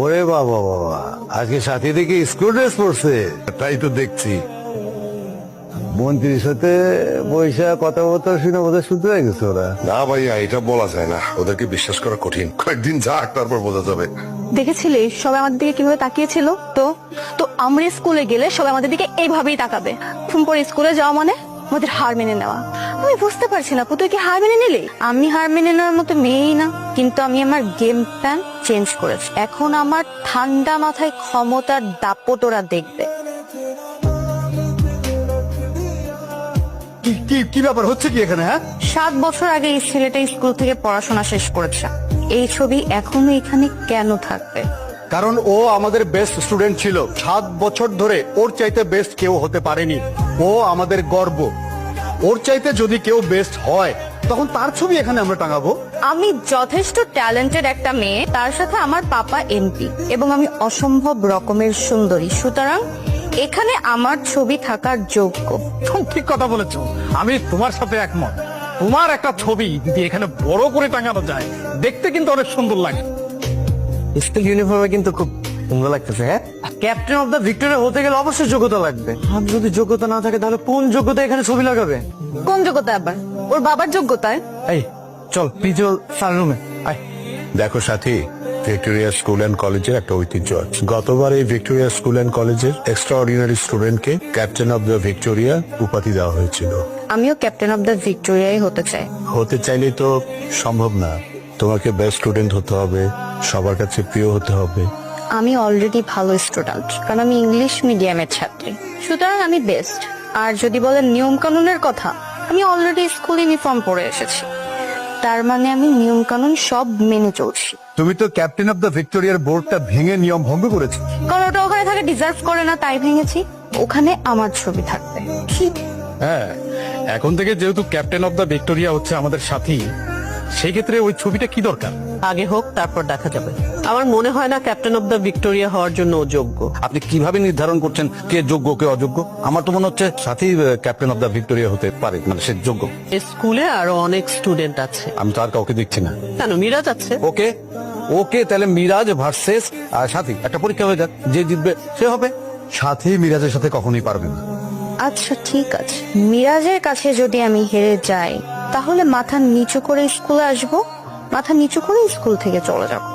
ওরে বাবা বাবা, আজকে সাথী থেকে স্কুল ড্রেস পরছে, তাই তো দেখছি। মন্ত্রীর সাথে বৈশা কথাবার্তা শুনে বোধহয় শুনতে হয়ে গেছে ওরা। না ভাইয়া, এটা বলা যায় না, ওদেরকে বিশ্বাস করা কঠিন। কয়েকদিন যাক, তারপর বোঝা যাবে। দেখেছিলি সবাই আমাদের দিকে কিভাবে তাকিয়েছিল? তো তো আমরা স্কুলে গেলে সবাই আমাদের দিকে এইভাবেই তাকাবে। ফোন করে স্কুলে যাওয়া মানে আমাদের হার মেনে নেওয়া। আমি বুঝতে পারছি না, তুই কি হার মেনে নিলি? আমি হার মেনে নেওয়ার মতো মেয়েই না, কিন্তু আমি আমার গেম প্ল্যান চেঞ্জ করেছি। এখন আমার ঠান্ডা মাথায় ক্ষমতার দাপট ওরা দেখবে। কি ব্যাপার হচ্ছে কি এখানে? হ্যাঁ, 7 বছর আগে এই ছেলেটা স্কুল থেকে পড়াশোনা শেষ করেছে। এই ছবি এখনো এখানে কেন থাকবে? কারণ ও আমাদের বেস্ট স্টুডেন্ট ছিল। 7 বছর ধরে ওর চাইতে বেস্ট কেউ হতে পারেনি। ও আমাদের গর্ব। ওর চাইতে যদি কেউ বেস্ট হয় তখন তার ছবি এখানে আমরা টাঙাবো। আমি যথেষ্ট ট্যালেন্টেড একটা মেয়ে, তার সাথে আমার পাপা এমপি, এবং আমি অসম্ভব রকমের সুন্দরী, সুতরাং এখানে আমার ছবি থাকার যোগ্য। ঠিক কথা বলেছো, আমি তোমার সাথে একমত। তোমার একটা ছবি যদি এখানে বড় করে টাঙানো যায়, দেখতে কিন্তু অনেক সুন্দর লাগে। স্কুল ইউনিফর্মে কিন্তু খুব সুন্দর লাগতেছে। হ্যাঁ, ক্যাপ্টেন অফ দ্য ভিক্টোরিয়া হতে গেলে অবশ্যই যোগ্যতা লাগবে। আর যদি যোগ্যতা না থাকে তাহলে কোন যোগ্যতা এখানে ছবি লাগাবে? কোন যোগ্যতা আবার? ওর বাবার যোগ্যতায়। এই চল প্রিন্সিপাল স্যার রুমে আয়। দেখো সাথী, ভিক্টোরিয়া স্কুল অ্যান্ড কলেজের একটা ঐতিহ্য আছে। গতবার এই ভিক্টোরিয়া স্কুল অ্যান্ড কলেজের এক্সট্রা অর্ডিনারি স্টুডেন্টকে ক্যাপ্টেন অব দ্য ভিক্টোরিয়া উপাধি দেওয়া হয়েছিল। আমিও ক্যাপ্টেন অফ দ্য ভিক্টোরিয়াই হতে চাই। হতে চাইলেই তো সম্ভব না, তোমাকে বেস্ট স্টুডেন্ট হতে হবে, সবার কাছে প্রিয় হতে হবে। আমি অলরেডি ভালো স্টুডেন্ট, কারণ আমি ইংলিশ মিডিয়ামের ছাত্রী, সুতরাং আমি বেস্ট। আর যদি বলেন নিয়ম কানুনের কথা, আমি অলরেডি স্কুল ইউনিফর্ম পরে এসেছি, তার মানে আমি নিয়ম কানুন সব মেনে চলছি। তুমি তো ক্যাপ্টেন অফ দ্য ভিক্টোরিয়ার বোর্ডটা ভেঙে নিয়ম ভঙ্গ করেছো। কারণ ওটা ওখানে থাকে ডিজার্ভ করে না, তাই ভেঙেছি। ওখানে আমার ছবি থাকবে। হ্যাঁ, এখন থেকে যেহেতু ক্যাপ্টেন অফ দ্য ভিক্টোরিয়া হচ্ছে আমাদের সাথী, সেই ক্ষেত্রে ওই ছবিটা কি দরকার? আগে হোক, তারপর দেখা যাবে। আমার মনে হয় না ক্যাপ্টেন অফ দ্য ভিক্টোরিয়া হওয়ার জন্য ও যোগ্য। আপনি কিভাবে নির্ধারণ করছেন কে যোগ্য কে অযোগ্য? আমার তো মনে হচ্ছে সাথী ক্যাপ্টেন অফ দ্য ভিক্টোরিয়া হতে পারে, মানে সে যোগ্য। এই স্কুলে আরো অনেক স্টুডেন্ট আছে। আমি তো আর কাউকে দেখছি না। কেন, মিরাজ আছে। ওকে ওকে, তাহলে মিরাজ ভার্সেস সাথী, একটা পরীক্ষা হয়ে যাক, যে জিতবে সে হবে। সাথী মিরাজের সাথে কখনোই পারবে না। আচ্ছা ঠিক আছে, মিরাজের কাছে যদি আমি হেরে যাই, তাহলে মাথা নিচু করে স্কুলে আসবো, মাথা নিচু করে স্কুল থেকে চলে যাবো।